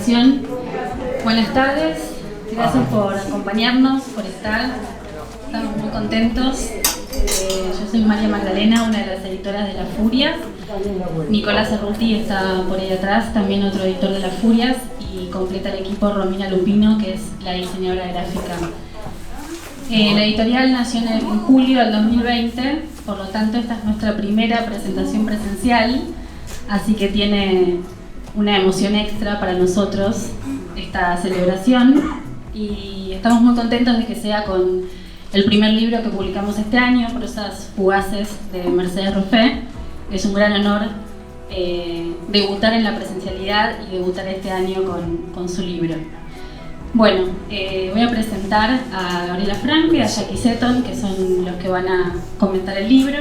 presentación. Buenas tardes, gracias por acompañarnos, por estar. Estamos muy contentos. Yo soy María Magdalena, una de las editoras de Las Furias. Nicolás Cerruti está por ahí atrás, también otro editor de Las Furias, y completa el equipo Romina Lupino, que es la diseñadora gráfica. La editorial nació en julio del 2020, por lo tanto esta es nuestra primera presentación presencial, así que tiene una emoción extra para nosotros esta celebración, y estamos muy contentos de que sea con el primer libro que publicamos este año, Prosas Fugaces, de Mercedes Roffé. Es un gran honor debutar en la presencialidad y debutar este año con su libro. Bueno, voy a presentar a Gabriela Franco y a Jackie Seton, que son los que van a comentar el libro.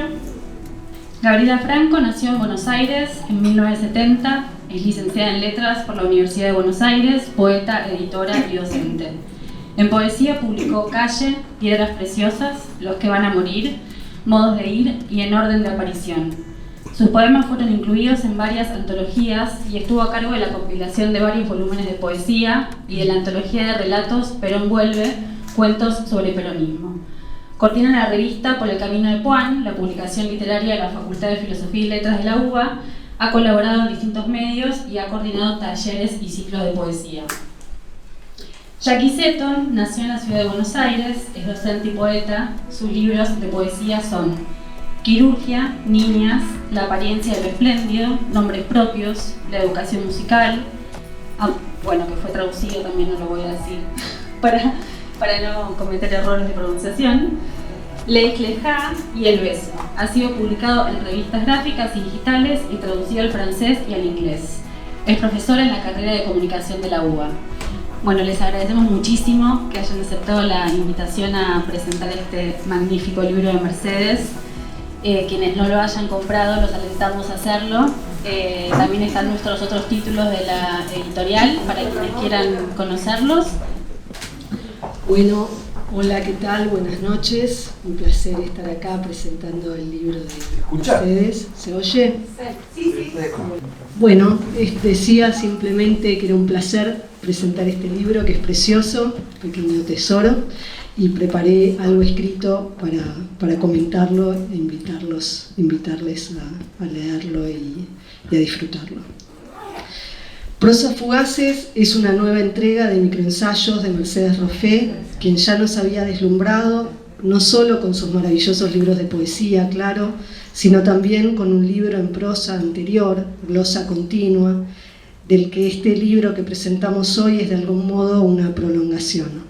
Gabriela Franco nació en Buenos Aires en 1970, es licenciada en Letras por la Universidad de Buenos Aires, poeta, editora y docente. En poesía publicó Calle, Piedras Preciosas, Los que van a morir, Modos de ir y En orden de aparición. Sus poemas fueron incluidos en varias antologías y estuvo a cargo de la compilación de varios volúmenes de poesía y de la antología de relatos Perón Vuelve, cuentos sobre peronismo. Coordina la revista Por el Camino de Puan, la publicación literaria de la Facultad de Filosofía y Letras de la UBA, ha colaborado en distintos medios y ha coordinado talleres y ciclos de poesía. Jackie Seton nació en la ciudad de Buenos Aires, es docente y poeta. Sus libros de poesía son Quirurgia, Niñas, La apariencia de lo espléndido, Nombres propios, La educación musical, bueno, que fue traducido también, no lo voy a decir para no cometer errores de pronunciación, L'Éclat y El beso. Ha sido publicado en revistas gráficas y digitales y traducido al francés y al inglés. Es profesora en la carrera de comunicación de la UBA. Bueno, les agradecemos muchísimo que hayan aceptado la invitación a presentar este magnífico libro de Mercedes. Quienes no lo hayan comprado, los alentamos a hacerlo. También están nuestros otros títulos de la editorial para quienes quieran conocerlos. Bueno, hola, ¿qué tal? Buenas noches. Un placer estar acá presentando el libro de Mercedes. ¿Se oye? Sí. Bueno, decía simplemente que era un placer presentar este libro, que es precioso, Pequeño Tesoro, y preparé algo escrito para comentarlo e invitarles a leerlo y a disfrutarlo. Prosas Fugaces es una nueva entrega de microensayos de Mercedes Roffé, quien ya nos había deslumbrado, no solo con sus maravillosos libros de poesía, claro, sino también con un libro en prosa anterior, Glosa Continua, del que este libro que presentamos hoy es de algún modo una prolongación.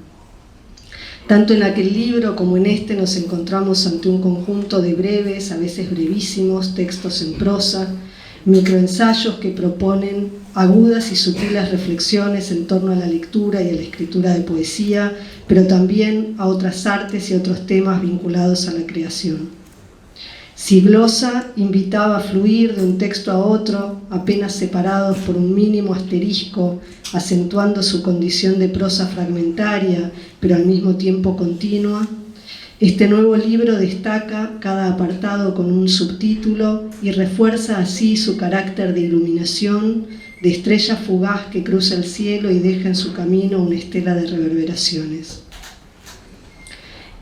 Tanto en aquel libro como en este nos encontramos ante un conjunto de breves, a veces brevísimos, textos en prosa, microensayos que proponen agudas y sutiles reflexiones en torno a la lectura y a la escritura de poesía, pero también a otras artes y otros temas vinculados a la creación. Si Glosa invitaba a fluir de un texto a otro, apenas separados por un mínimo asterisco, acentuando su condición de prosa fragmentaria, pero al mismo tiempo continua, este nuevo libro destaca cada apartado con un subtítulo y refuerza así su carácter de iluminación, de estrella fugaz que cruza el cielo y deja en su camino una estela de reverberaciones.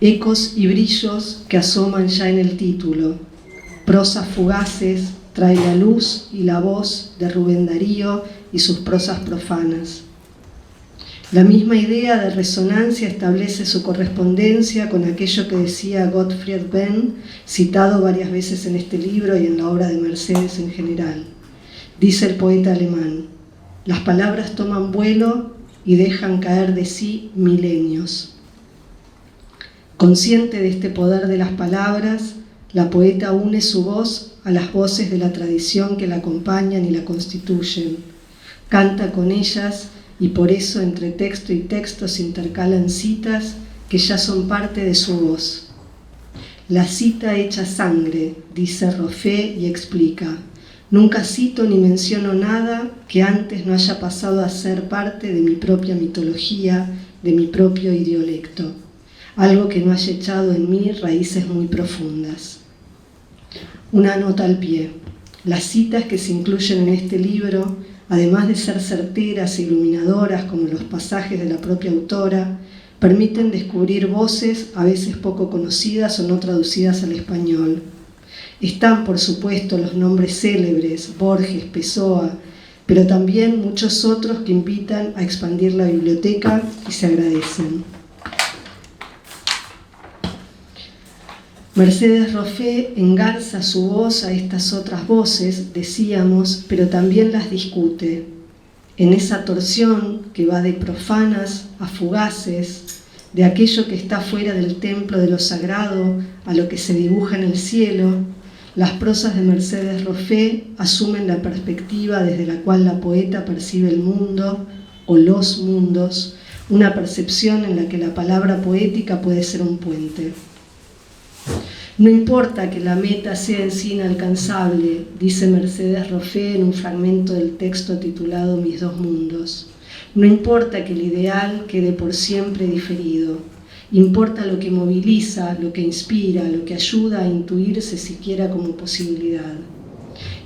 Ecos y brillos que asoman ya en el título. Prosas fugaces trae la luz y la voz de Rubén Darío y sus prosas profanas. La misma idea de resonancia establece su correspondencia con aquello que decía Gottfried Benn, citado varias veces en este libro y en la obra de Mercedes en general. Dice el poeta alemán: las palabras toman vuelo y dejan caer de sí milenios. Consciente de este poder de las palabras, la poeta une su voz a las voces de la tradición que la acompañan y la constituyen. Canta con ellas y por eso entre texto y texto se intercalan citas que ya son parte de su voz. La cita hecha sangre, dice Roffé y explica. Nunca cito ni menciono nada que antes no haya pasado a ser parte de mi propia mitología, de mi propio idiolecto. Algo que no haya echado en mí raíces muy profundas. Una nota al pie. Las citas que se incluyen en este libro además de ser certeras e iluminadoras como los pasajes de la propia autora, permiten descubrir voces a veces poco conocidas o no traducidas al español. Están, por supuesto, los nombres célebres, Borges, Pessoa, pero también muchos otros que invitan a expandir la biblioteca y se agradecen. Mercedes Roffé engarza su voz a estas otras voces, decíamos, pero también las discute. En esa torsión que va de profanas a fugaces, de aquello que está fuera del templo de lo sagrado a lo que se dibuja en el cielo, las prosas de Mercedes Roffé asumen la perspectiva desde la cual la poeta percibe el mundo o los mundos, una percepción en la que la palabra poética puede ser un puente. No importa que la meta sea en sí inalcanzable, dice Mercedes Roffé en un fragmento del texto titulado Mis dos mundos. No importa que el ideal quede por siempre diferido. Importa lo que moviliza, lo que inspira, lo que ayuda a intuirse siquiera como posibilidad.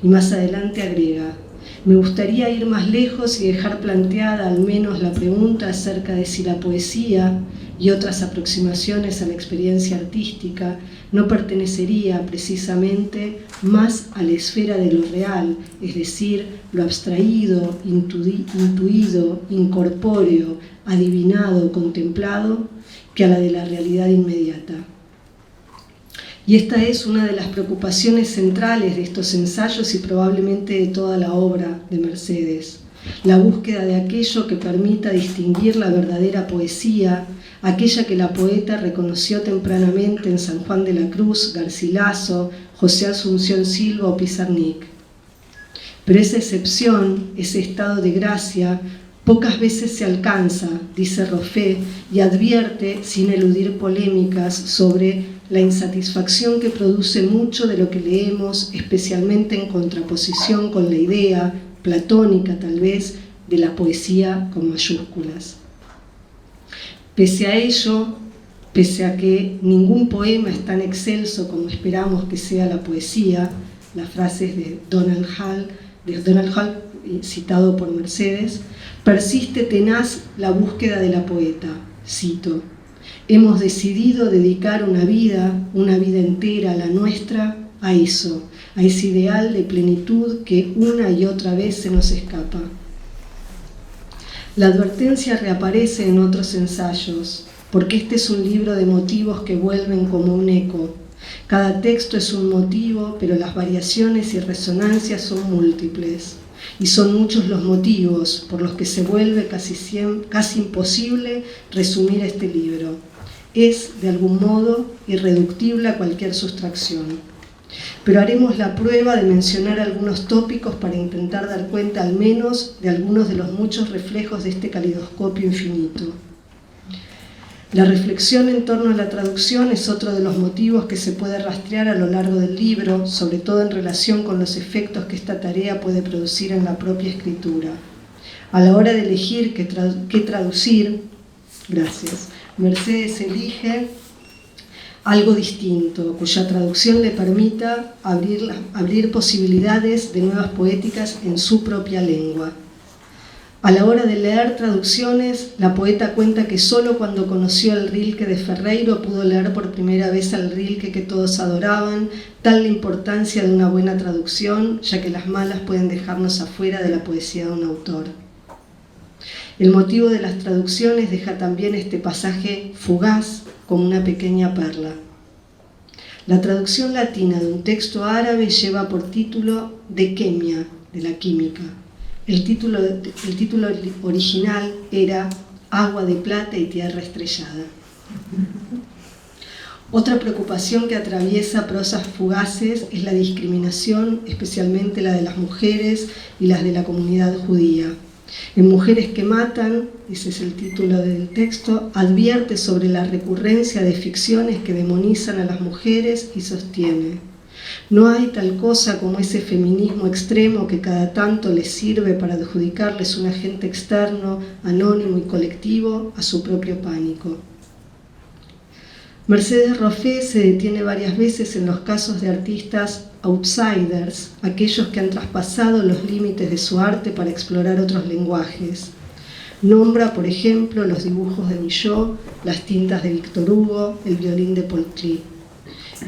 Y más adelante agrega, me gustaría ir más lejos y dejar planteada al menos la pregunta acerca de si la poesía y otras aproximaciones a la experiencia artística no pertenecería precisamente más a la esfera de lo real, es decir, lo abstraído, intuido, incorpóreo, adivinado, contemplado, que a la de la realidad inmediata. Y esta es una de las preocupaciones centrales de estos ensayos y probablemente de toda la obra de Mercedes, la búsqueda de aquello que permita distinguir la verdadera poesía, aquella que la poeta reconoció tempranamente en San Juan de la Cruz, Garcilaso, José Asunción Silva o Pizarnik. Pero esa excepción, ese estado de gracia, pocas veces se alcanza, dice Roffé, y advierte, sin eludir polémicas, sobre la insatisfacción que produce mucho de lo que leemos, especialmente en contraposición con la idea, platónica tal vez, de la poesía con mayúsculas. Pese a ello, pese a que ningún poema es tan excelso como esperamos que sea la poesía, las frases de Donald Hall, citado por Mercedes, persiste tenaz la búsqueda de la poeta. Cito, hemos decidido dedicar una vida entera, la nuestra, a eso, a ese ideal de plenitud que una y otra vez se nos escapa. La advertencia reaparece en otros ensayos, porque este es un libro de motivos que vuelven como un eco. Cada texto es un motivo, pero las variaciones y resonancias son múltiples. Y son muchos los motivos por los que se vuelve casi imposible resumir este libro. Es, de algún modo, irreductible a cualquier sustracción. Pero haremos la prueba de mencionar algunos tópicos para intentar dar cuenta al menos de algunos de los muchos reflejos de este calidoscopio infinito. La reflexión en torno a la traducción es otro de los motivos que se puede rastrear a lo largo del libro, sobre todo en relación con los efectos que esta tarea puede producir en la propia escritura. A la hora de elegir qué traducir, Mercedes elige algo distinto, cuya traducción le permita abrir posibilidades de nuevas poéticas en su propia lengua. A la hora de leer traducciones, la poeta cuenta que solo cuando conoció el Rilke de Ferreiro pudo leer por primera vez al Rilke que todos adoraban, tal la importancia de una buena traducción, ya que las malas pueden dejarnos afuera de la poesía de un autor. El motivo de las traducciones deja también este pasaje fugaz como una pequeña perla. La traducción latina de un texto árabe lleva por título De Quemia, de la química. El título original era Agua de plata y tierra estrellada. Otra preocupación que atraviesa prosas fugaces es la discriminación, especialmente la de las mujeres y las de la comunidad judía. En Mujeres que matan, ese es el título del texto, advierte sobre la recurrencia de ficciones que demonizan a las mujeres y sostiene: no hay tal cosa como ese feminismo extremo que cada tanto les sirve para adjudicarles un agente externo, anónimo y colectivo a su propio pánico. Mercedes Roffé se detiene varias veces en los casos de artistas outsiders, aquellos que han traspasado los límites de su arte para explorar otros lenguajes. Nombra, por ejemplo, los dibujos de Millot, las tintas de Victor Hugo, el violín de Poltry,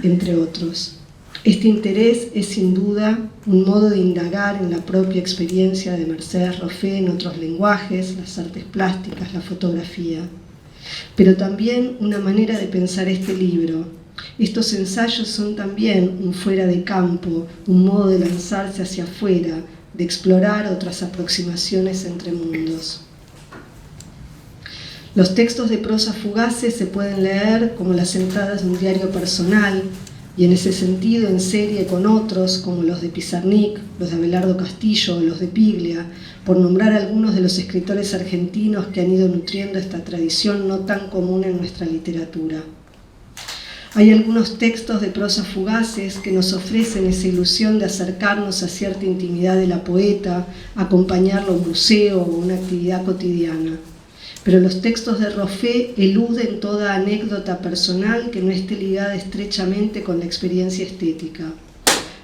entre otros. Este interés es sin duda un modo de indagar en la propia experiencia de Mercedes Roffé en otros lenguajes, las artes plásticas, la fotografía, pero también una manera de pensar este libro. Estos ensayos son también un fuera de campo, un modo de lanzarse hacia afuera, de explorar otras aproximaciones entre mundos. Los textos de prosa fugaces se pueden leer como las entradas de un diario personal, y en ese sentido en serie con otros, como los de Pizarnik, los de Abelardo Castillo o los de Piglia, por nombrar algunos de los escritores argentinos que han ido nutriendo esta tradición no tan común en nuestra literatura. Hay algunos textos de prosa fugaces que nos ofrecen esa ilusión de acercarnos a cierta intimidad de la poeta, acompañarlo a un museo o una actividad cotidiana. Pero los textos de Roffé eluden toda anécdota personal que no esté ligada estrechamente con la experiencia estética.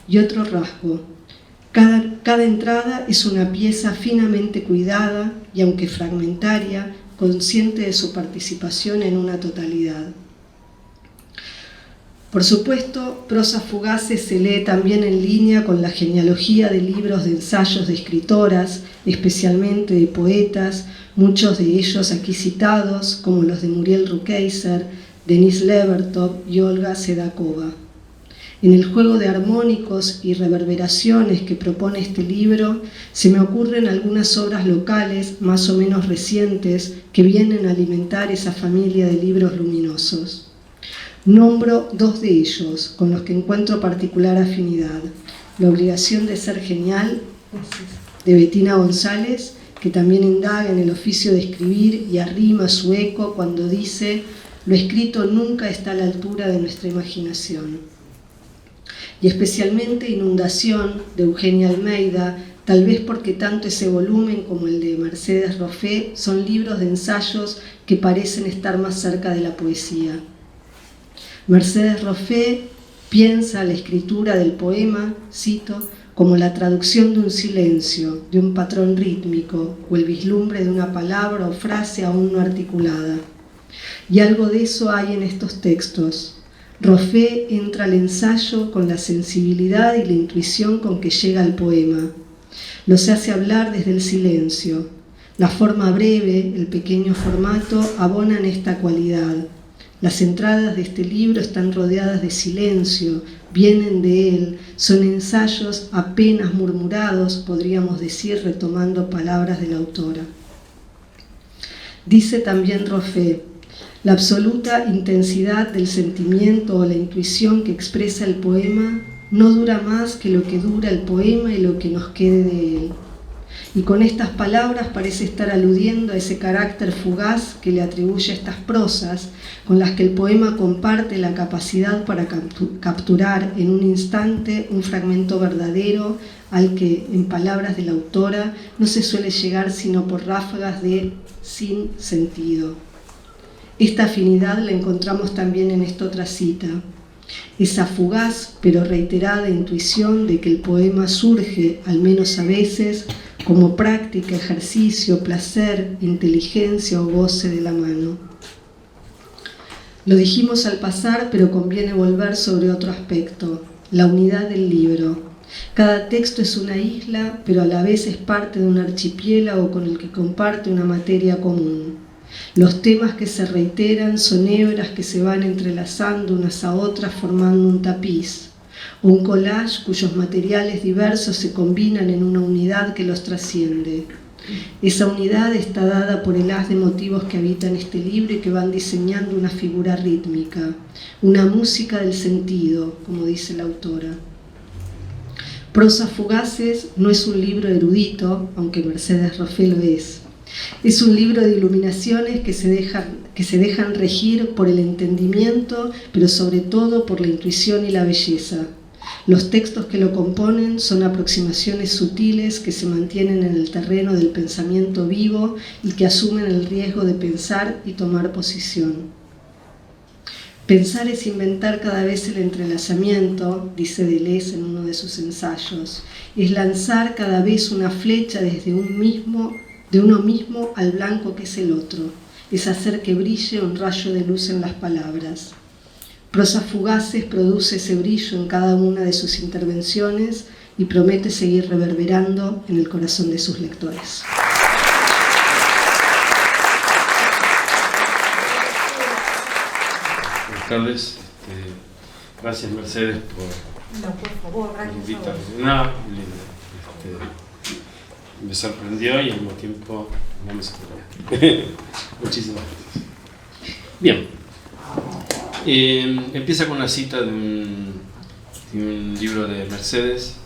Y otro rasgo, cada entrada es una pieza finamente cuidada y, aunque fragmentaria, consciente de su participación en una totalidad. Por supuesto, Prosas fugaces se lee también en línea con la genealogía de libros de ensayos de escritoras, especialmente de poetas, muchos de ellos aquí citados, como los de Muriel Rukeyser, Denise Levertov y Olga Sedakova. En el juego de armónicos y reverberaciones que propone este libro, se me ocurren algunas obras locales, más o menos recientes, que vienen a alimentar esa familia de libros luminosos. Nombro dos de ellos, con los que encuentro particular afinidad. La obligación de ser genial, de Bettina González, que también indaga en el oficio de escribir y arrima su eco cuando dice: lo escrito nunca está a la altura de nuestra imaginación. Y especialmente Inundación, de Eugenia Almeida, tal vez porque tanto ese volumen como el de Mercedes Roffé son libros de ensayos que parecen estar más cerca de la poesía. Mercedes Roffé piensa la escritura del poema, cito, como la traducción de un silencio, de un patrón rítmico, o el vislumbre de una palabra o frase aún no articulada. Y algo de eso hay en estos textos. Roffé entra al ensayo con la sensibilidad y la intuición con que llega al poema. Los hace hablar desde el silencio. La forma breve, el pequeño formato, abonan esta cualidad. Las entradas de este libro están rodeadas de silencio, vienen de él, son ensayos apenas murmurados, podríamos decir, retomando palabras de la autora. Dice también Roffé: la absoluta intensidad del sentimiento o la intuición que expresa el poema no dura más que lo que dura el poema y lo que nos quede de él. Y con estas palabras parece estar aludiendo a ese carácter fugaz que le atribuye a estas prosas, con las que el poema comparte la capacidad para capturar en un instante un fragmento verdadero al que, en palabras de la autora, no se suele llegar sino por ráfagas de sin sentido. Esta afinidad la encontramos también en esta otra cita. Esa fugaz pero reiterada intuición de que el poema surge, al menos a veces, como práctica, ejercicio, placer, inteligencia o goce de la mano. Lo dijimos al pasar, pero conviene volver sobre otro aspecto, la unidad del libro. Cada texto es una isla, pero a la vez es parte de un archipiélago con el que comparte una materia común. Los temas que se reiteran son hebras que se van entrelazando unas a otras formando un tapiz, o un collage cuyos materiales diversos se combinan en una unidad que los trasciende. Esa unidad está dada por el haz de motivos que habitan este libro y que van diseñando una figura rítmica, una música del sentido, como dice la autora. Prosas fugaces no es un libro erudito, aunque Mercedes Roffé lo es. Es un libro de iluminaciones que se dejan regir por el entendimiento, pero sobre todo por la intuición y la belleza. Los textos que lo componen son aproximaciones sutiles que se mantienen en el terreno del pensamiento vivo y que asumen el riesgo de pensar y tomar posición. Pensar es inventar cada vez el entrelazamiento, dice Deleuze en uno de sus ensayos. Es lanzar cada vez una flecha desde de uno mismo al blanco que es el otro. Es hacer que brille un rayo de luz en las palabras. Prosas Fugaces produce ese brillo en cada una de sus intervenciones y promete seguir reverberando en el corazón de sus lectores. Buenas tardes. Gracias, Mercedes, por invitarme. Me sorprendió y al mismo tiempo no me sorprendió. Muchísimas gracias. Bien. Empieza con una cita de un libro de Mercedes.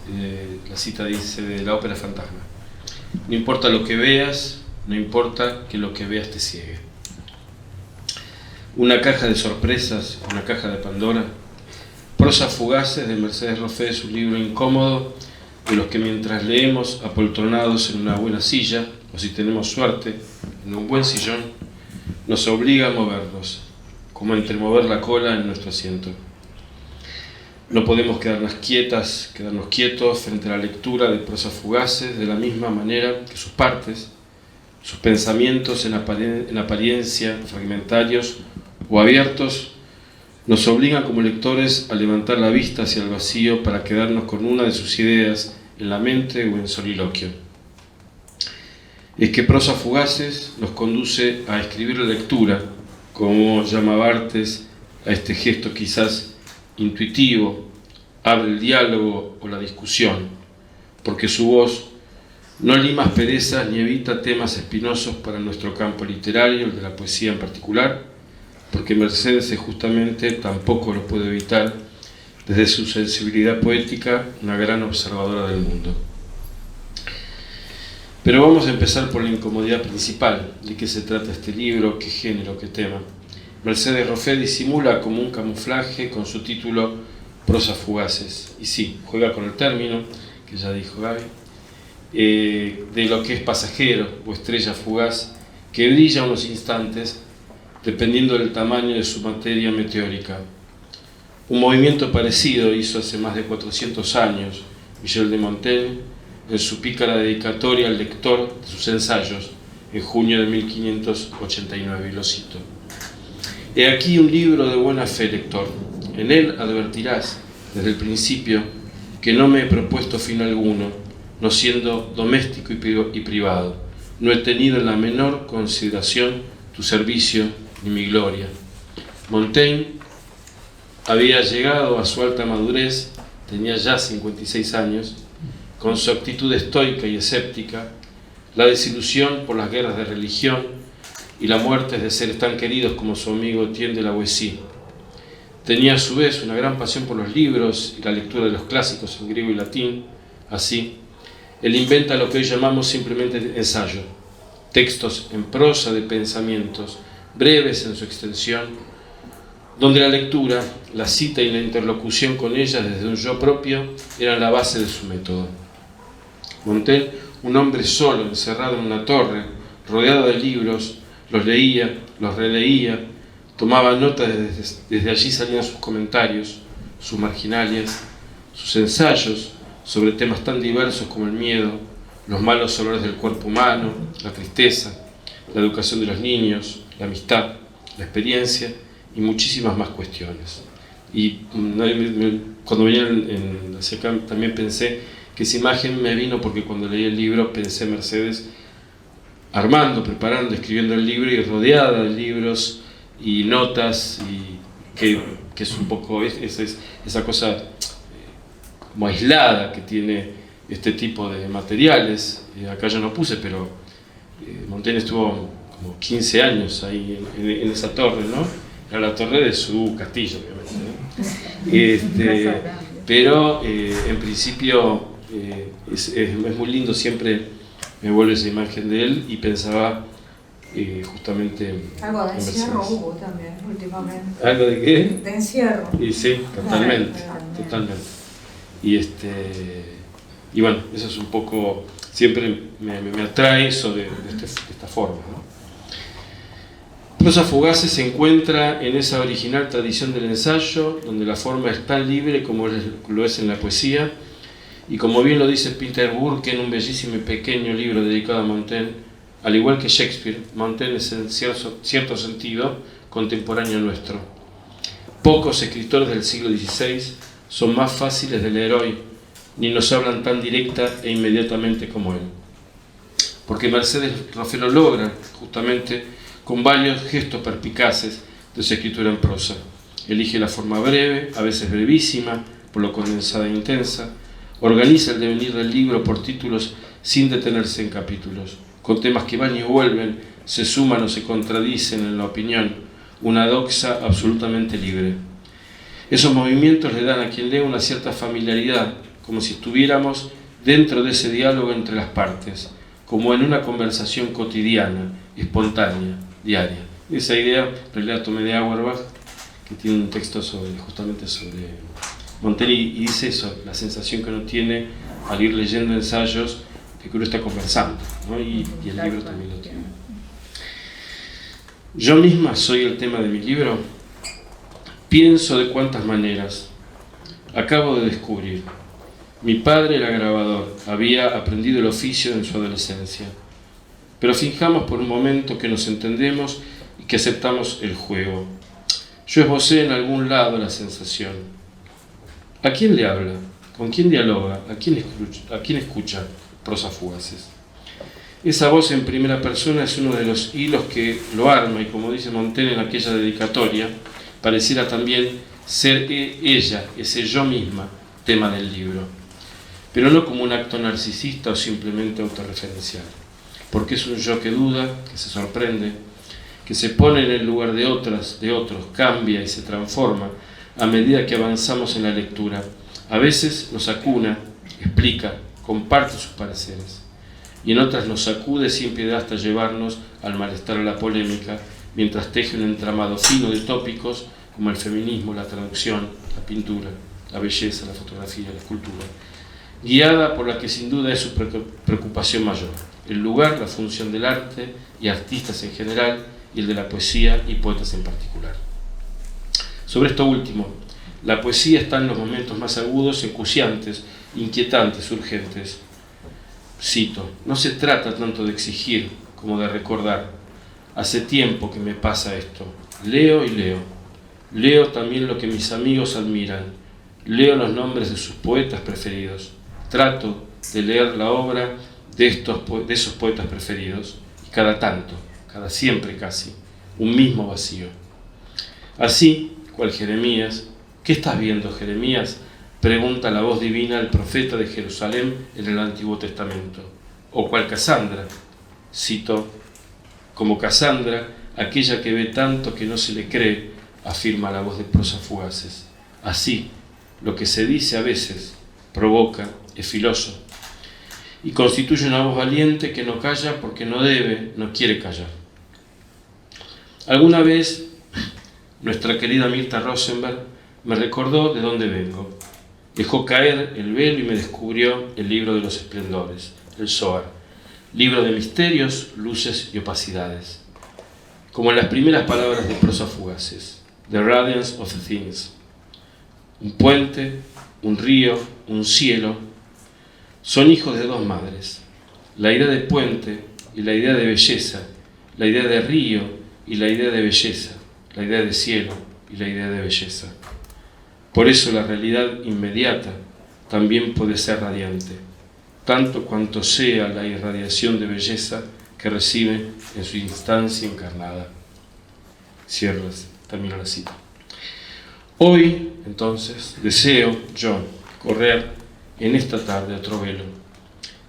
La cita dice de la ópera Fantasma: no importa lo que veas, no importa que lo que veas te ciegue. Una caja de sorpresas, una caja de Pandora. Prosas Fugaces de Mercedes Roffé es un libro incómodo, de los que mientras leemos apoltronados en una buena silla, o si tenemos suerte, en un buen sillón, nos obliga a movernos, como entremover la cola en nuestro asiento. No podemos quedarnos quietos frente a la lectura de Prosas Fugaces de la misma manera que sus partes, sus pensamientos en apariencia fragmentarios o abiertos, nos obligan como lectores a levantar la vista hacia el vacío para quedarnos con una de sus ideas en la mente o en soliloquio. Es que Prosas Fugaces nos conduce a escribir la lectura, como llama Barthes a este gesto quizás intuitivo, abre el diálogo o la discusión, porque su voz no lima asperezas ni evita temas espinosos para nuestro campo literario, el de la poesía en particular, porque Mercedes justamente tampoco lo puede evitar, desde su sensibilidad poética, una gran observadora del mundo. Pero vamos a empezar por la incomodidad principal. ¿De qué se trata este libro? ¿Qué género? ¿Qué tema? Mercedes Roffé disimula como un camuflaje con su título Prosas Fugaces. Y sí, juega con el término, que ya dijo Gaby, de lo que es pasajero o estrella fugaz, que brilla unos instantes, dependiendo del tamaño de su materia meteórica. Un movimiento parecido hizo hace más de 400 años Michel de Montaigne en su pícara dedicatoria al lector de sus ensayos en junio de 1589, y lo cito: «He aquí un libro de buena fe, lector. En él advertirás desde el principio que no me he propuesto fin alguno, no siendo doméstico y privado. No he tenido en la menor consideración tu servicio ni mi gloria». Montaigne había llegado a su alta madurez, tenía ya 56 años, con su actitud estoica y escéptica, la desilusión por las guerras de religión y la muerte de seres tan queridos como su amigo Etienne de la Boétie. Tenía a su vez una gran pasión por los libros y la lectura de los clásicos en griego y latín. Así, él inventa lo que hoy llamamos simplemente ensayo, textos en prosa de pensamientos, breves en su extensión, donde la lectura, la cita y la interlocución con ellas desde un yo propio eran la base de su método. Montaigne, un hombre solo, encerrado en una torre, rodeado de libros, los leía, los releía, tomaba nota, desde allí salían sus comentarios, sus marginalias, sus ensayos sobre temas tan diversos como el miedo, los malos olores del cuerpo humano, la tristeza, la educación de los niños, la amistad, la experiencia y muchísimas más cuestiones. Y cuando venía hacia acá también pensé que esa imagen me vino porque cuando leí el libro pensé Mercedes armando, preparando, escribiendo el libro y rodeada de libros y notas, y que es un poco esa cosa como aislada que tiene este tipo de materiales. Acá yo no puse, pero Montaigne estuvo como 15 años ahí en esa torre, ¿no? Era la torre de su castillo, obviamente, ¿no? Pero en principio es muy lindo, siempre me vuelve esa imagen de él y pensaba justamente algo de encierro hubo también últimamente. ¿Algo de qué? De encierro. Y sí, totalmente, totalmente. Y bueno, eso es un poco, siempre me atrae eso de esta forma, ¿no? Prosa Fugaces se encuentra en esa original tradición del ensayo, donde la forma es tan libre como lo es en la poesía, y como bien lo dice Peter Burke en un bellísimo y pequeño libro dedicado a Montaigne, al igual que Shakespeare, Montaigne es en cierto sentido contemporáneo nuestro. Pocos escritores del siglo XVI son más fáciles de leer hoy, ni nos hablan tan directa e inmediatamente como él. Porque Mercedes Roffé lo logra, justamente, con varios gestos perspicaces de su escritura en prosa. Elige la forma breve, a veces brevísima, por lo condensada e intensa. Organiza el devenir del libro por títulos sin detenerse en capítulos, con temas que van y vuelven, se suman o se contradicen en la opinión, una doxa absolutamente libre. Esos movimientos le dan a quien lee una cierta familiaridad, como si estuviéramos dentro de ese diálogo entre las partes, como en una conversación cotidiana, espontánea, diaria. Esa idea en realidad tomé de Auerbach, que tiene un texto justamente sobre Montaigne, y dice eso, la sensación que uno tiene al ir leyendo ensayos de que uno está conversando, ¿no? Y el libro también lo tiene. Yo misma soy el tema de mi libro. Pienso de cuántas maneras. Acabo de descubrir. Mi padre era grabador, había aprendido el oficio en su adolescencia. Pero fijamos por un momento que nos entendemos y que aceptamos el juego. Yo esbocé en algún lado la sensación. ¿A quién le habla? ¿Con quién dialoga? ¿A quién escucha? Prosa Fugaces. Esa voz en primera persona es uno de los hilos que lo arma, y como dice Montaigne en aquella dedicatoria, pareciera también ser ella, ese yo misma, tema del libro. Pero no como un acto narcisista o simplemente autorreferencial, porque es un yo que duda, que se sorprende, que se pone en el lugar de otros, cambia y se transforma a medida que avanzamos en la lectura. A veces nos acuna, explica, comparte sus pareceres, y en otras nos sacude sin piedad hasta llevarnos al malestar o la polémica, mientras teje un entramado fino de tópicos como el feminismo, la traducción, la pintura, la belleza, la fotografía, la escultura, guiada por la que sin duda es su preocupación mayor: el lugar, la función del arte y artistas en general, y el de la poesía y poetas en particular. Sobre esto último, la poesía está en los momentos más agudos, acuciantes, inquietantes, urgentes. Cito: no se trata tanto de exigir como de recordar. Hace tiempo que me pasa esto. Leo y leo. Leo también lo que mis amigos admiran. Leo los nombres de sus poetas preferidos. Trato de leer la obra de esos poetas preferidos. Y cada tanto, cada siempre casi, un mismo vacío. Así, cual Jeremías. ¿Qué estás viendo, Jeremías?, pregunta la voz divina al profeta de Jerusalén en el Antiguo Testamento. O cual Casandra, cito: como Casandra, aquella que ve tanto que no se le cree, afirma la voz de Prosa Fugaces. Así, lo que se dice a veces provoca, es filoso, y constituye una voz valiente que no calla porque no debe, no quiere callar. Alguna vez, nuestra querida Mirta Rosenberg me recordó de dónde vengo. Dejó caer el velo y me descubrió el libro de los esplendores, el Zohar, libro de misterios, luces y opacidades. Como en las primeras palabras de Prosa Fugaces, The Radiance of the Things. Un puente, un río, un cielo, son hijos de dos madres. La idea de puente y la idea de belleza, la idea de río y la idea de belleza, la idea de cielo y la idea de belleza. Por eso la realidad inmediata también puede ser radiante, tanto cuanto sea la irradiación de belleza que recibe en su instancia encarnada. Termino la cita. Hoy, entonces, deseo yo correr en esta tarde otro velo,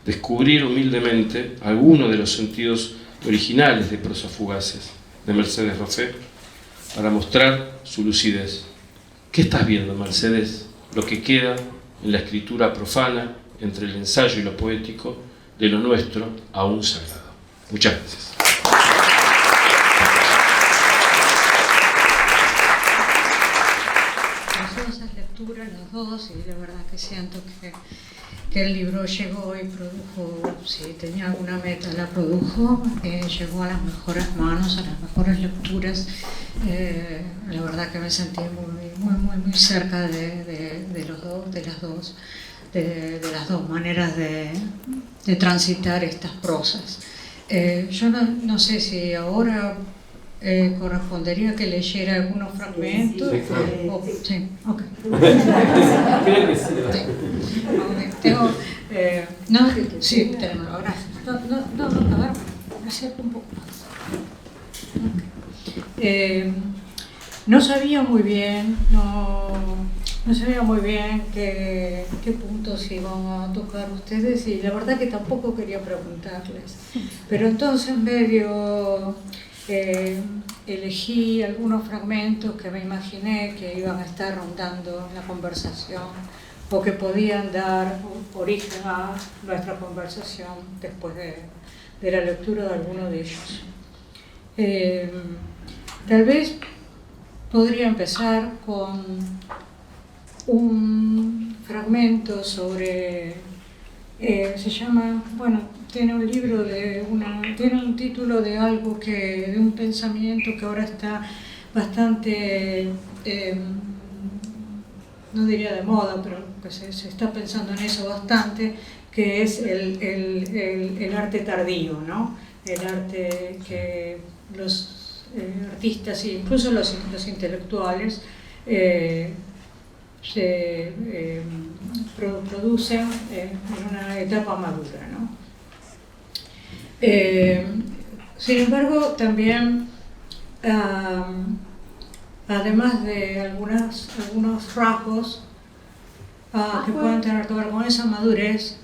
descubrir humildemente algunos de los sentidos originales de Prosa Fugaces de Mercedes Roffé para mostrar su lucidez. ¿Qué estás viendo, Mercedes? Lo que queda en la escritura profana entre el ensayo y lo poético de lo nuestro aún sagrado. Muchas gracias. Esas lecturas, las dos, todos y la verdad que siento que el libro llegó y produjo, si tenía alguna meta la produjo, llegó a las mejores manos, a las mejores lecturas. La verdad que me sentí muy cerca de las dos maneras de transitar estas prosas. Yo no sé si ahora correspondería que leyera algunos fragmentos. Sí, claro. Sí, ok. Creo que sí. Tengo, no, sí, tenemos, gracias. No, a ver, me acerco un poco más. Okay. No sabía muy bien, qué puntos iban a tocar ustedes y la verdad que tampoco quería preguntarles. Pero entonces medio elegí algunos fragmentos que me imaginé que iban a estar rondando en la conversación o que podían dar origen a nuestra conversación después de la lectura de alguno de ellos. Tal vez podría empezar con un fragmento sobre, se llama, bueno, tiene un libro tiene un título de algo de un pensamiento que ahora está bastante, no diría de moda, pero que se está pensando en eso bastante, que es el arte tardío, ¿no? El arte que los artistas e incluso los intelectuales se producen en una etapa madura, ¿no? Sin embargo, también, además de algunos rasgos que pueden tener que ver con esa madurez,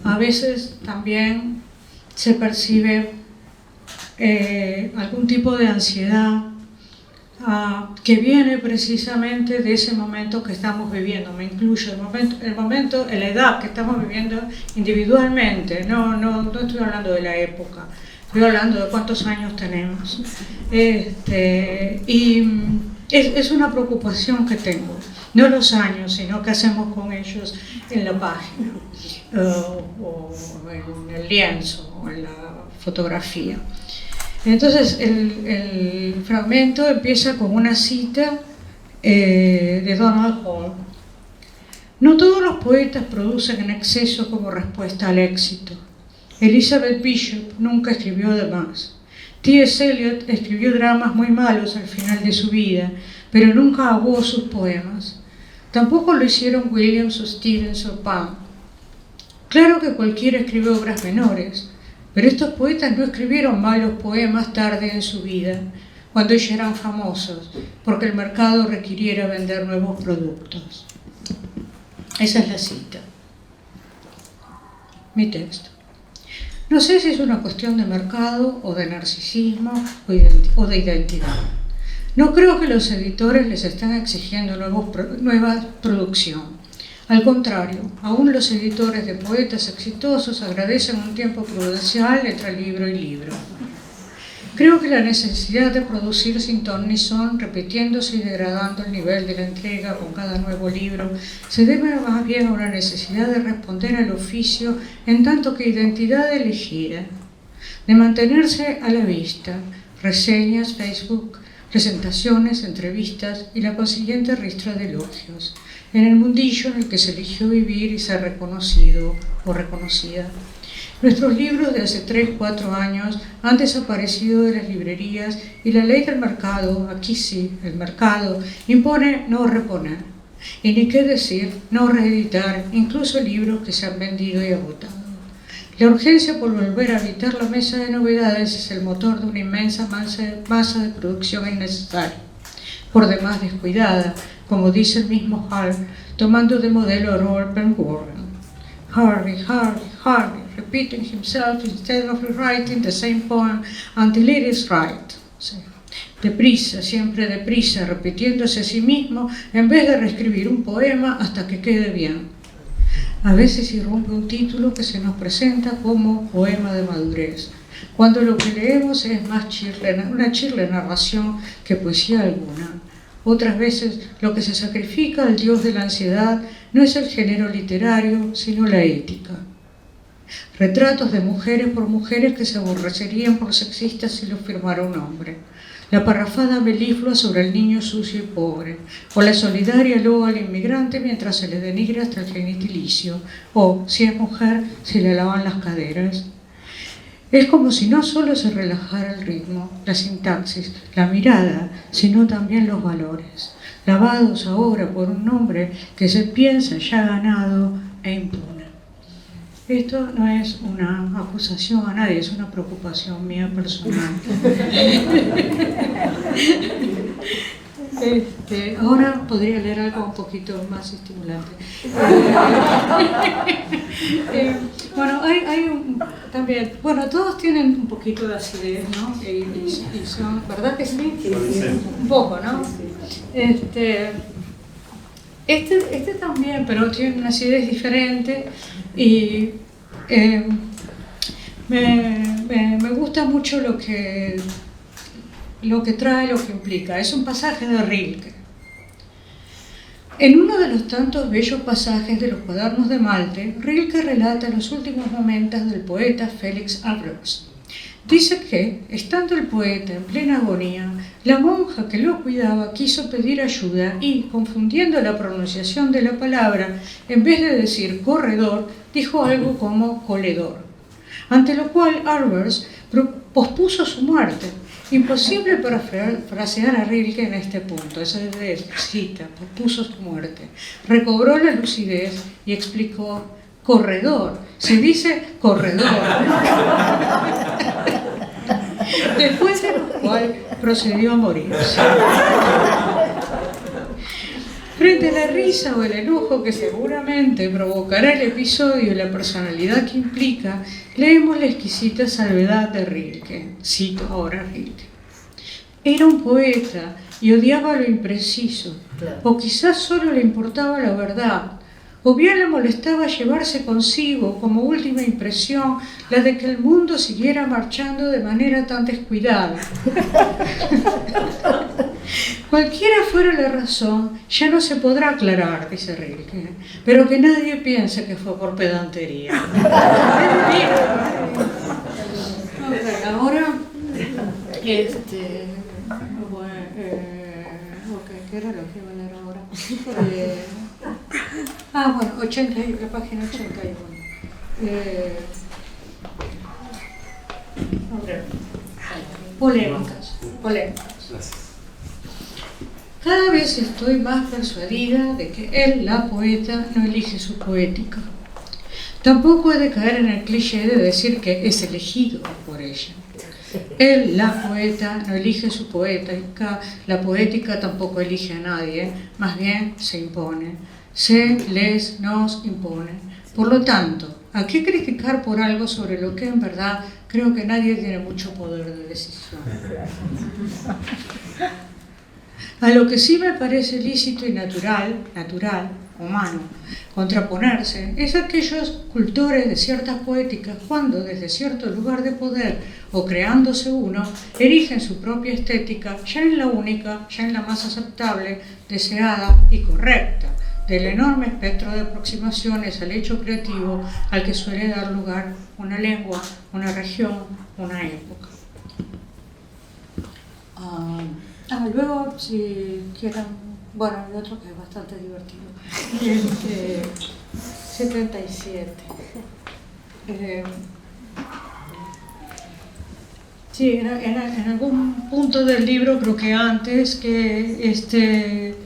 a veces también se percibe algún tipo de ansiedad que viene precisamente de ese momento que estamos viviendo. Me incluyo el momento, la edad que estamos viviendo individualmente. No estoy hablando de la época, estoy hablando de cuántos años tenemos. Y es una preocupación que tengo, no los años, sino qué hacemos con ellos en la página, o en el lienzo, o en la fotografía. Entonces el fragmento empieza con una cita de Donald Hall. No todos los poetas producen en exceso como respuesta al éxito. Elizabeth Bishop nunca escribió de más. T.S. Eliot escribió dramas muy malos al final de su vida, pero nunca ahogó sus poemas. Tampoco lo hicieron Williams o Stevens o Pound. Claro que cualquiera escribe obras menores, pero estos poetas no escribieron malos poemas tarde en su vida, cuando ya eran famosos, porque el mercado requiriera vender nuevos productos. Esa es la cita. Mi texto. No sé si es una cuestión de mercado o de narcisismo o de identidad. No creo que los editores les estén exigiendo nueva producción. Al contrario, aún los editores de poetas exitosos agradecen un tiempo prudencial entre libro y libro. Creo que la necesidad de producir sin ton ni son, repitiéndose y degradando el nivel de la entrega con cada nuevo libro, se debe más bien a una necesidad de responder al oficio en tanto que identidad elegida, de mantenerse a la vista, reseñas, Facebook, presentaciones, entrevistas y la consiguiente ristra de elogios, en el mundillo en el que se eligió vivir y ser reconocido o reconocida. Nuestros libros de hace 3-4 años han desaparecido de las librerías y la ley del mercado, aquí sí, el mercado, impone no reponer. Y ni qué decir, no reeditar, incluso libros que se han vendido y agotado. La urgencia por volver a habitar la mesa de novedades es el motor de una inmensa masa de producción innecesaria, por demás descuidada, como dice el mismo Hall, tomando de modelo a Robert Penguin. Harvey, repeating himself instead of rewriting the same poem until it is right. Sí. Deprisa, siempre deprisa, repitiéndose a sí mismo en vez de reescribir un poema hasta que quede bien. A veces irrumpe un título que se nos presenta como poema de madurez, cuando lo que leemos es más una chirle narración que poesía alguna. Otras veces lo que se sacrifica al dios de la ansiedad no es el género literario, sino la ética. Retratos de mujeres por mujeres que se aborrecerían por sexistas si lo firmara un hombre. La parrafada meliflua sobre el niño sucio y pobre, o la solidaria loa al inmigrante mientras se le denigra hasta el genitilicio, o, si es mujer, se le lavan las caderas. Es como si no solo se relajara el ritmo, la sintaxis, la mirada, sino también los valores, lavados ahora por un nombre que se piensa ya ganado e impune. Esto no es una acusación a nadie, es una preocupación mía personal. Ahora podría leer algo un poquito más estimulante. Bueno, también, bueno, todos tienen un poquito de acidez, ¿no? Y son, ¿verdad que sí? Un poco, ¿no? Este también, pero tiene una acidez diferente y me gusta mucho lo que trae, lo que implica. Es un pasaje de Rilke. En uno de los tantos bellos pasajes de los cuadernos de Malte, Rilke relata los últimos momentos del poeta Félix Abreu. Dice que, estando el poeta en plena agonía, la monja que lo cuidaba quiso pedir ayuda y, confundiendo la pronunciación de la palabra, en vez de decir corredor, dijo algo como coledor. Ante lo cual Arbers pospuso su muerte. Imposible parafrasear a Rilke en este punto, esa es cita, pospuso su muerte. Recobró la lucidez y explicó: corredor, se dice corredor. Después de lo cual procedió a morirse. Frente a la risa o el enojo que seguramente provocará el episodio y la personalidad que implica, leemos la exquisita salvedad de Rilke. Cito ahora a Rilke. Era un poeta y odiaba lo impreciso, o quizás solo le importaba la verdad, o bien le molestaba llevarse consigo como última impresión la de que el mundo siguiera marchando de manera tan descuidada. Cualquiera fuera la razón, ya no se podrá aclarar, dice Rilke, pero que nadie piense que fue por pedantería. Ahora, ¿qué era lo que iba a leer ahora? Bueno, la página 81. Polémicas. Cada vez estoy más persuadida de que él, la poeta, no elige su poética. Tampoco he de caer en el cliché de decir que es elegido por ella. Él, la poeta, no elige su poética, la poética tampoco elige a nadie, más bien se impone. Se les nos impone. Por lo tanto, ¿a qué criticar por algo sobre lo que en verdad creo que nadie tiene mucho poder de decisión? A lo que sí me parece lícito y natural, humano, contraponerse es a aquellos cultores de ciertas poéticas cuando, desde cierto lugar de poder o creándose uno, erigen su propia estética ya en la única, ya en la más aceptable, deseada y correcta, del enorme espectro de aproximaciones al hecho creativo al que suele dar lugar una lengua, una región, una época. Luego, si quieren, bueno, hay otro que es bastante divertido. 77. Sí, en algún punto del libro, creo que antes, que este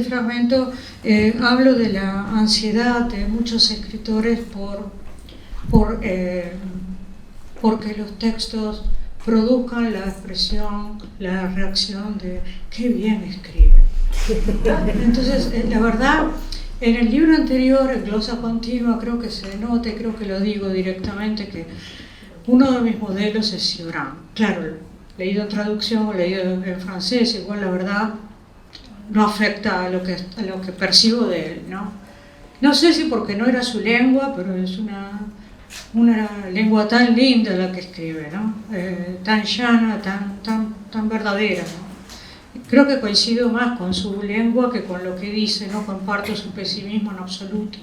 fragmento hablo de la ansiedad de muchos escritores porque los textos produzcan la expresión, la reacción de qué bien escribe. Entonces, la verdad, en el libro anterior, en Glosa Continua, creo que se nota, creo que lo digo directamente, que uno de mis modelos es Cioran. Claro, leído en traducción, leído en francés, igual la verdad no afecta a lo que percibo de él, ¿no? No sé si porque no era su lengua, pero es una lengua tan linda la que escribe, ¿no? Tan llana, tan verdadera, ¿no? creo que coincido más con su lengua que con lo que dice, no comparto su pesimismo en absoluto,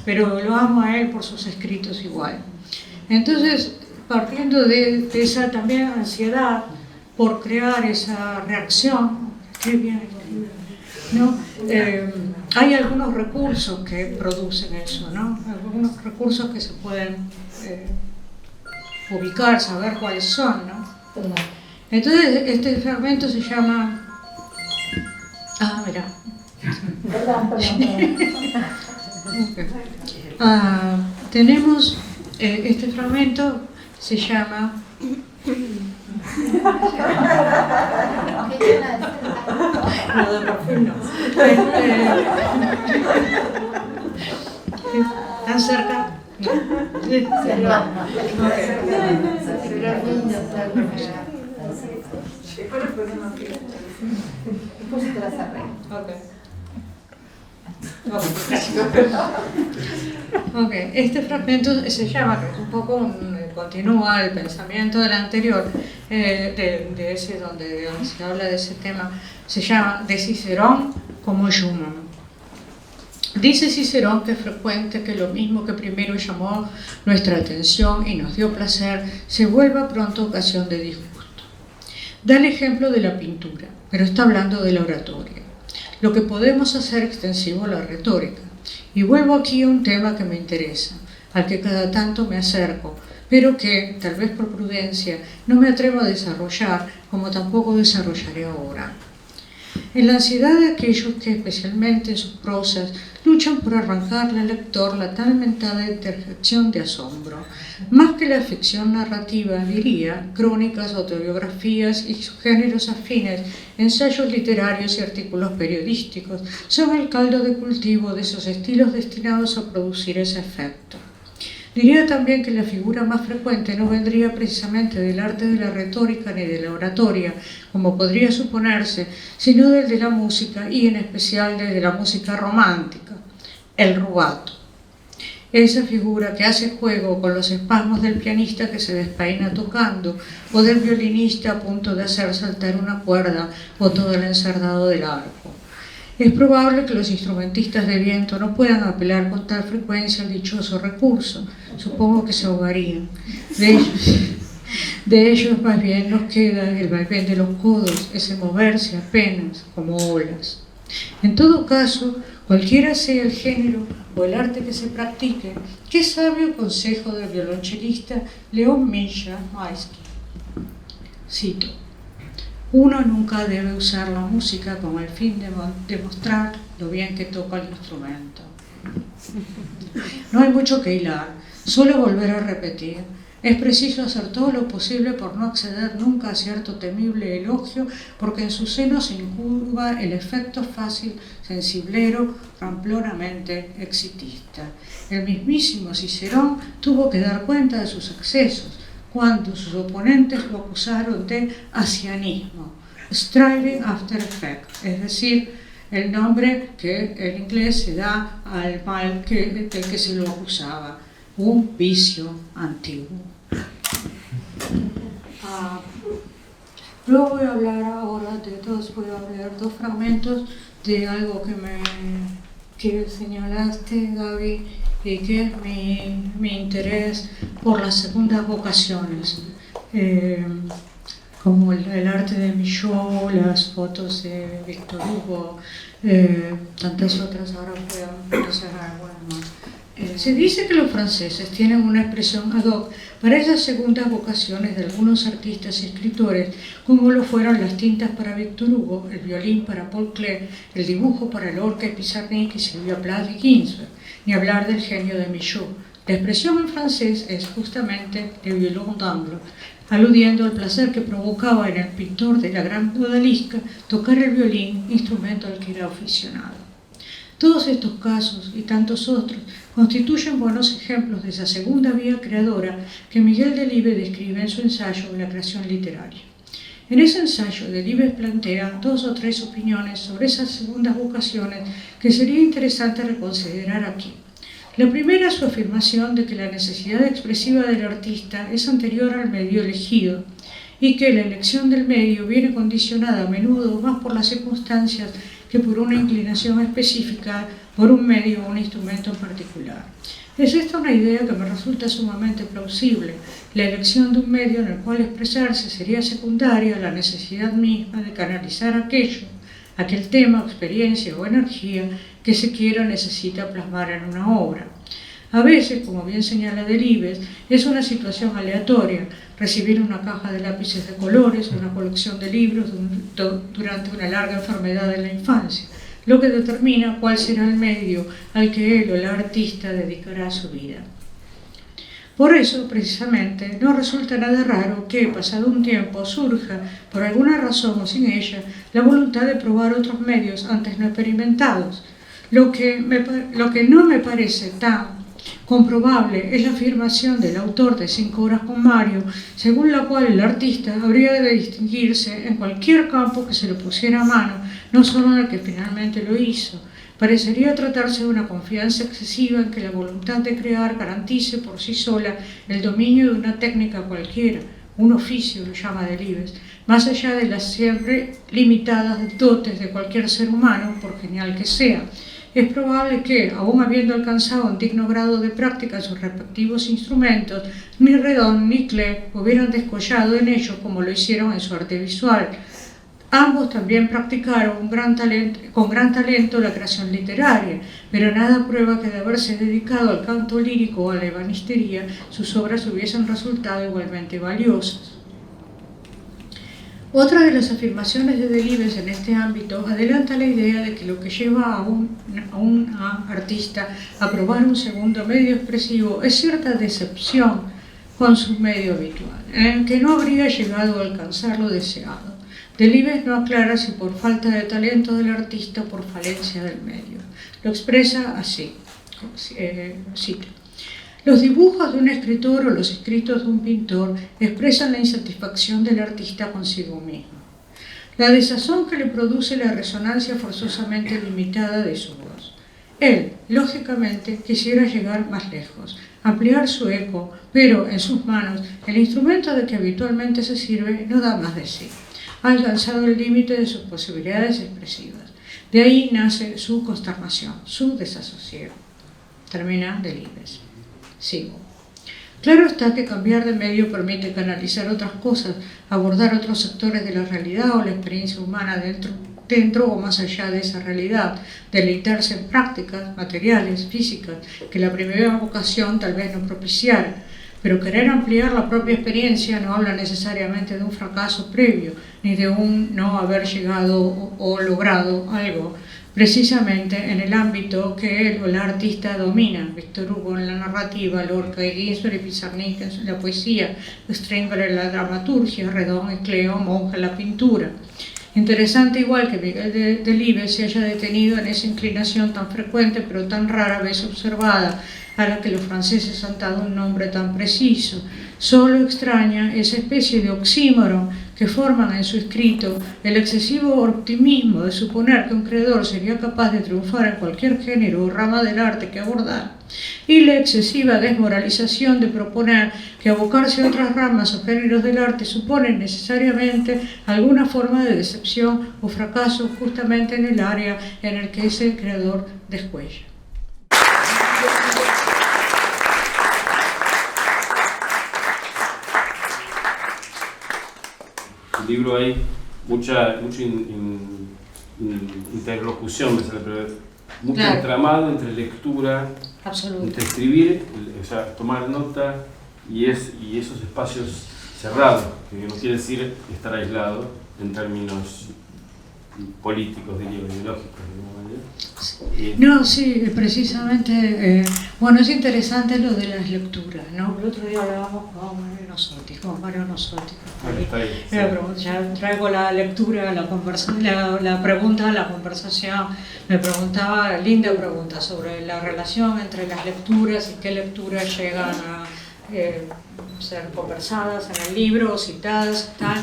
pero lo amo a él por sus escritos igual. Entonces, partiendo de esa también ansiedad por crear esa reacción, qué bien escribe, ¿no? Hay algunos recursos que producen eso, ¿no? Algunos recursos que se pueden ubicar, saber cuáles son, ¿no? Entonces, este fragmento se llama... Ah, mira. Tenemos este fragmento, se llama... No, de perfil no. ¿Tan cerca? No. Ok, este fragmento se llama, que es un poco continúa el pensamiento del anterior, de ese donde se habla de ese tema, se llama De Cicerón como Schumann. Dice Cicerón que es frecuente que lo mismo que primero llamó nuestra atención y nos dio placer, se vuelva pronto ocasión de disgusto. Da el ejemplo de la pintura, pero está hablando de la oratoria, lo que podemos hacer extensivo a la retórica. Y vuelvo aquí a un tema que me interesa, al que cada tanto me acerco, pero que, tal vez por prudencia, no me atrevo a desarrollar, como tampoco desarrollaré ahora. En la ansiedad de aquellos que, especialmente en sus prosas, luchan por arrancarle al lector la tan mentada interjección de asombro, más que la ficción narrativa, diría, crónicas, autobiografías y subgéneros afines, ensayos literarios y artículos periodísticos, son el caldo de cultivo de esos estilos destinados a producir ese efecto. Diría también que la figura más frecuente no vendría precisamente del arte de la retórica ni de la oratoria, como podría suponerse, sino del de la música y en especial del de la música romántica, el rubato. Esa figura que hace juego con los espasmos del pianista que se despeina tocando o del violinista a punto de hacer saltar una cuerda o todo el ensardado del arco. Es probable que los instrumentistas de viento no puedan apelar con tal frecuencia al dichoso recurso. Supongo que se ahogarían. De ellos más bien nos queda el vaivén de los codos, ese moverse apenas como olas. En todo caso, cualquiera sea el género o el arte que se practique, qué sabio consejo del violonchelista León Misha Maisky. Cito: uno nunca debe usar la música con el fin de demostrar lo bien que toca el instrumento. No hay mucho que hilar, solo volver a repetir. Es preciso hacer todo lo posible por no acceder nunca a cierto temible elogio, porque en su seno se incurva el efecto fácil, sensiblero, ramplonamente exitista. El mismísimo Cicerón tuvo que dar cuenta de sus excesos cuando sus oponentes lo acusaron de asianismo, striving after effect, es decir, el nombre que en inglés se da al mal del que se lo acusaba, un vicio antiguo. Luego voy a hablar ahora voy a leer dos fragmentos de algo que señalaste, Gaby, y que es mi interés por las segundas vocaciones, como el arte de Michaud, las fotos de Victor Hugo, tantas otras, ahora voy a mencionar algunas más. Se dice que los franceses tienen una expresión ad hoc para esas segundas vocaciones de algunos artistas y escritores, como lo fueron las tintas para Victor Hugo, el violín para Paul Klee, el dibujo para Lorca y Pizarnik y Sylvia Plath y Ginsberg, ni hablar del genio de Michaud. La expresión en francés es justamente le violon d'angle, aludiendo al placer que provocaba en el pintor de la gran odalisca tocar el violín, instrumento al que era aficionado. Todos estos casos y tantos otros constituyen buenos ejemplos de esa segunda vía creadora que Miguel Delibes describe en su ensayo La creación literaria. En ese ensayo, Delibes plantea 2 o 3 opiniones sobre esas segundas vocaciones que sería interesante reconsiderar aquí. La primera es su afirmación de que la necesidad expresiva del artista es anterior al medio elegido, y que la elección del medio viene condicionada a menudo más por las circunstancias que por una inclinación específica por un medio o un instrumento en particular. Es esta una idea que me resulta sumamente plausible. La elección de un medio en el cual expresarse sería secundaria a la necesidad misma de canalizar aquel tema, experiencia o energía que se quiera o necesita plasmar en una obra. A veces, como bien señala Delibes, es una situación aleatoria recibir una caja de lápices de colores o una colección de libros durante una larga enfermedad en la infancia, lo que determina cuál será el medio al que él o la artista dedicará su vida. Por eso, precisamente, no resulta nada raro que, pasado un tiempo, surja, por alguna razón o sin ella, la voluntad de probar otros medios antes no experimentados. Lo que no me parece tan comprobable es la afirmación del autor de 5 horas con Mario, según la cual el artista habría de distinguirse en cualquier campo que se le pusiera a mano, no solo en el que finalmente lo hizo. Parecería tratarse de una confianza excesiva en que la voluntad de crear garantice por sí sola el dominio de una técnica cualquiera, un oficio, lo llama Delibes, más allá de las siempre limitadas dotes de cualquier ser humano, por genial que sea. Es probable que, aun habiendo alcanzado un digno grado de práctica en sus respectivos instrumentos, ni Redon ni Klee hubieran descollado en ellos como lo hicieron en su arte visual. Ambos también practicaron con gran talento la creación literaria, pero nada prueba que de haberse dedicado al canto lírico o a la ebanistería, sus obras hubiesen resultado igualmente valiosas. Otra de las afirmaciones de Delibes en este ámbito adelanta la idea de que lo que lleva a un artista a probar un segundo medio expresivo es cierta decepción con su medio habitual, en el que no habría llegado a alcanzar lo deseado. Delibes no aclara si por falta de talento del artista o por falencia del medio. Lo expresa así, cito: los dibujos de un escritor o los escritos de un pintor expresan la insatisfacción del artista consigo mismo, la desazón que le produce la resonancia forzosamente limitada de su voz. Él, lógicamente, quisiera llegar más lejos, ampliar su eco, pero en sus manos el instrumento de que habitualmente se sirve no da más de sí. Ha alcanzado el límite de sus posibilidades expresivas. De ahí nace su consternación, su desasosiego. Termina Delibes. Sigo. Claro está que cambiar de medio permite canalizar otras cosas, abordar otros sectores de la realidad o la experiencia humana dentro o más allá de esa realidad, deleitarse en prácticas materiales, físicas, que la primera vocación tal vez no propiciara. Pero querer ampliar la propia experiencia no habla necesariamente de un fracaso previo, ni de un no haber llegado o logrado algo, precisamente en el ámbito que él o la artista domina. Víctor Hugo en la narrativa, Lorca y Ginsberg y Pizarnik en la poesía, Strindberg en la dramaturgia, Redon y Cleo Monge en la pintura. Interesante igual que Miguel Delibes se haya detenido en esa inclinación tan frecuente pero tan rara vez observada, a la que los franceses han dado un nombre tan preciso. Solo extraña esa especie de oxímoron que forman en su escrito el excesivo optimismo de suponer que un creador sería capaz de triunfar en cualquier género o rama del arte que abordar, y la excesiva desmoralización de proponer que abocarse a otras ramas o géneros del arte supone necesariamente alguna forma de decepción o fracaso justamente en el área en el que ese creador descuella. El libro hay mucha interlocución, mucho claro. entramado entre lectura, entre escribir, o sea, tomar nota y esos espacios cerrados, que no quiere decir estar aislado en términos políticos, diría, ideológicos. No, sí, precisamente, bueno, es interesante lo de las lecturas, ¿no? El otro día hablábamos con Mario Nosotti. Ya traigo la lectura, la pregunta a la conversación. Me preguntaba, linda pregunta, sobre la relación entre las lecturas y qué lecturas llegan a ser conversadas en el libro, citadas, tal.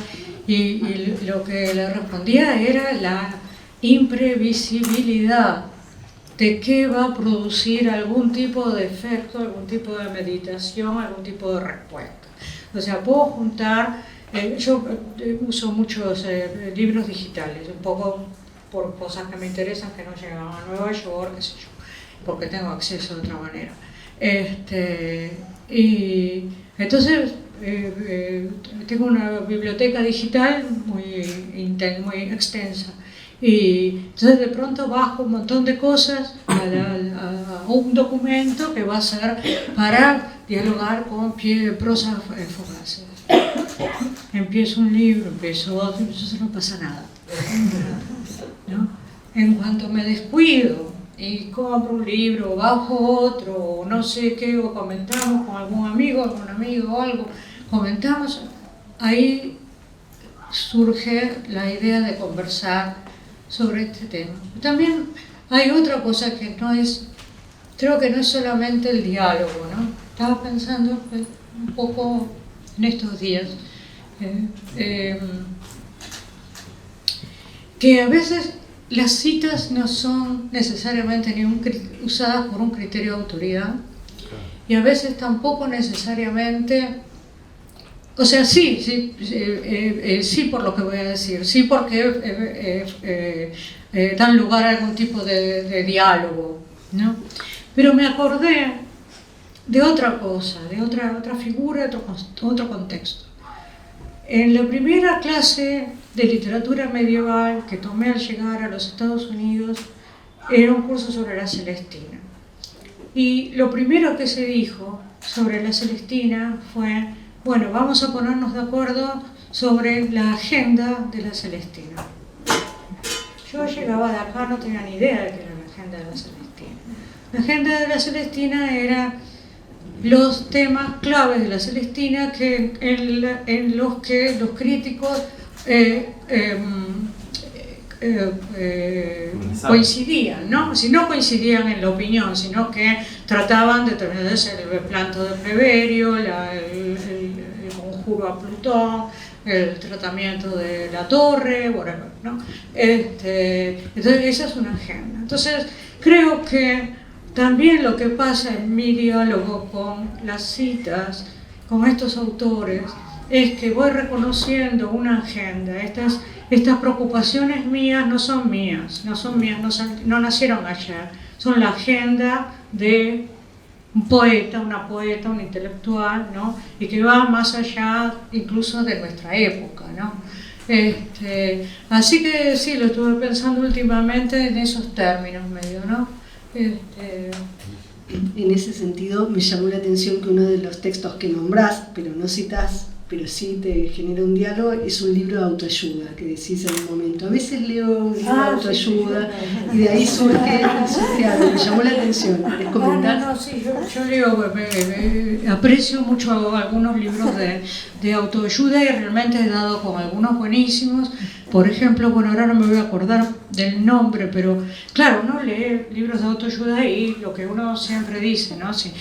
Y lo que le respondía era la imprevisibilidad de qué va a producir algún tipo de efecto, algún tipo de meditación, algún tipo de respuesta. O sea, puedo juntar Yo uso muchos libros digitales, un poco por cosas que me interesan que no llegan a Nueva York, qué sé yo, porque tengo acceso de otra manera. Y entonces tengo una biblioteca digital muy extensa. Y entonces de pronto bajo un montón de cosas a un documento que va a ser para dialogar con prosa fugaces. Empiezo un libro, empiezo otro, entonces no pasa nada, ¿no? En cuanto me descuido y compro un libro, bajo otro, o no sé qué, o comentamos con algún amigo o algo, comentamos, ahí surge la idea de conversar sobre este tema. También hay otra cosa que creo que no es solamente el diálogo, ¿no? Estaba pensando un poco en estos días que a veces las citas no son necesariamente usadas por un criterio de autoridad, y a veces tampoco necesariamente, o sea, sí por lo que voy a decir, sí porque dan lugar a algún tipo de diálogo, ¿no? Pero me acordé de otra cosa, de otra figura, otro contexto. En la primera clase de literatura medieval que tomé al llegar a los Estados Unidos era un curso sobre la Celestina. Y lo primero que se dijo sobre la Celestina fue, bueno, vamos a ponernos de acuerdo sobre la agenda de la Celestina. Yo llegaba de acá, no tenía ni idea de qué era la agenda de la Celestina. La agenda de la Celestina era los temas claves de la Celestina en los que los críticos coincidían, ¿no? Si no coincidían en la opinión, sino que trataban de tener el planto de Pleberio, el conjuro a Plutón, el tratamiento de la torre, whatever, ¿no? Entonces esa es una agenda. Entonces creo que también lo que pasa en mi diálogo con las citas, con estos autores, es que voy reconociendo una agenda. Estas preocupaciones mías no son mías, no nacieron ayer. Son la agenda de un poeta, un intelectual, ¿no? Y que va más allá incluso de nuestra época, ¿no? Así que sí, lo estuve pensando últimamente en esos términos medio, ¿no? En ese sentido me llamó la atención que uno de los textos que nombrás, pero no citás, pero sí te genera un diálogo, es un libro de autoayuda, que decís en un momento. A veces leo un libro de autoayuda y de ahí surge algo, me llamó la atención. ¿Querés comentar? No, sí, yo leo, aprecio mucho algunos libros de autoayuda y realmente he dado con algunos buenísimos. Por ejemplo, bueno, ahora no me voy a acordar del nombre, pero claro, uno lee libros de autoayuda y lo que uno siempre dice, ¿no? Si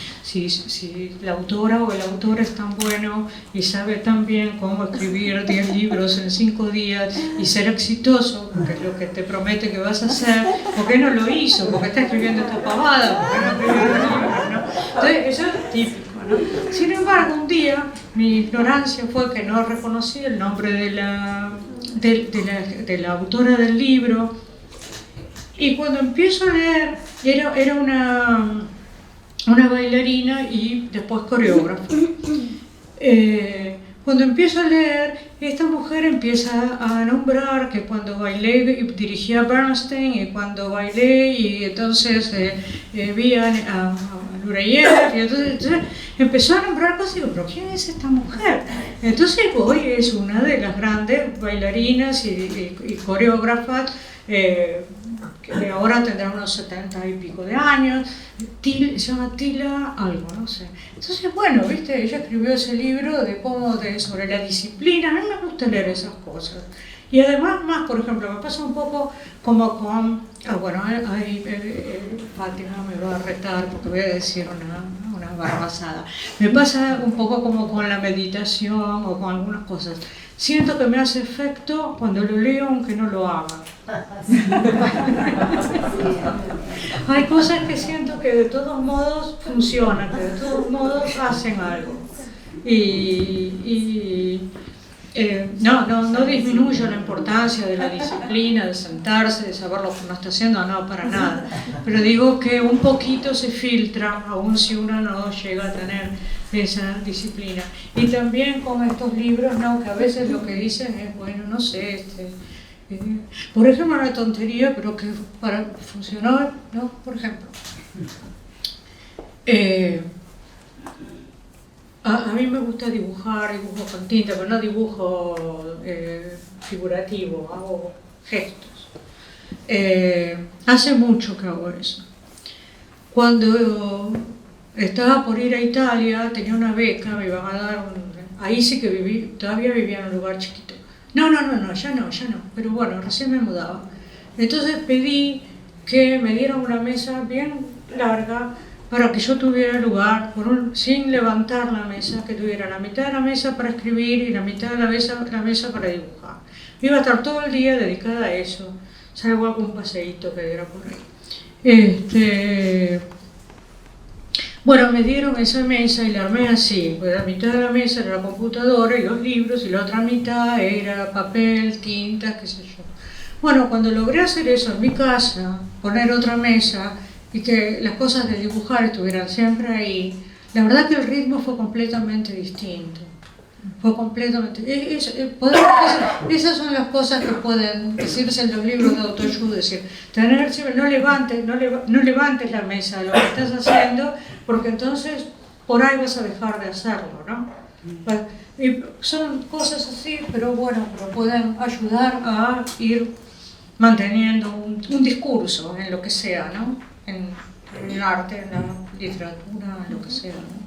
la autora o el autor es tan bueno y sabe tan bien cómo escribir 10 libros en 5 días y ser exitoso, porque es lo que te promete que vas a hacer, ¿por qué no lo hizo? ¿Por qué está escribiendo esta pavada? ¿Por qué no escribió el libro? ¿No? Entonces, eso es típico, ¿no? Sin embargo, un día mi ignorancia fue que no reconocí el nombre de la autora del libro, y cuando empiezo a leer, era una bailarina y después coreógrafa. Cuando empiezo a leer, esta mujer empieza a nombrar que cuando bailé dirigía a Bernstein, y cuando bailé y entonces vi a Nureyev, y entonces empezó a nombrar cosas y digo, ¿pero quién es esta mujer? Entonces voy, es una de las grandes bailarinas y coreógrafas que ahora tendrá unos 70 y pico de años, se llama Tila algo, no sé. Entonces, bueno, viste, ella escribió ese libro sobre la disciplina. A mí me gusta leer esas cosas. Y además, por ejemplo, me pasa un poco como con, Fátima me va a retar porque voy a decir una barbasada. Me pasa un poco como con la meditación o con algunas cosas. Siento que me hace efecto cuando lo leo aunque no lo haga. Hay cosas que siento que de todos modos funcionan, que de todos modos hacen algo. Y No disminuyo la importancia de la disciplina, de sentarse, de saber lo que uno está haciendo, no, para nada. Pero digo que un poquito se filtra, aun si uno no llega a tener esa disciplina. Y también con estos libros, ¿no? Que a veces lo que dicen es, bueno, no sé, por ejemplo, una tontería, pero que para funcionar, ¿no? Por ejemplo, a mí me gusta dibujo con tinta, pero no dibujo figurativo, hago gestos. Hace mucho que hago eso. Cuando estaba por ir a Italia, tenía una beca, me iban a dar ahí sí que todavía vivía en un lugar chiquito. No, ya no, pero bueno, recién me mudaba. Entonces pedí que me dieran una mesa bien larga para que yo tuviera lugar, sin levantar la mesa, que tuviera la mitad de la mesa para escribir y la mitad de la mesa para dibujar. Iba a estar todo el día dedicada a eso, salvo algún paseíto que diera por ahí. Bueno, me dieron esa mesa y la armé así, pues la mitad de la mesa era la computadora y los libros y la otra mitad era papel, tinta, qué sé yo. Bueno, cuando logré hacer eso en mi casa, poner otra mesa y que las cosas de dibujar estuvieran siempre ahí, la verdad que el ritmo fue completamente distinto. Fue completamente... esas son las cosas que pueden decirse en los libros de autoayuda, es decir, no levantes la mesa de lo que estás haciendo, porque entonces por ahí vas a dejar de hacerlo, ¿no? Y son cosas así, pero bueno, pero pueden ayudar a ir manteniendo un discurso en lo que sea, ¿no? En el arte, en la literatura, en lo que sea, ¿no?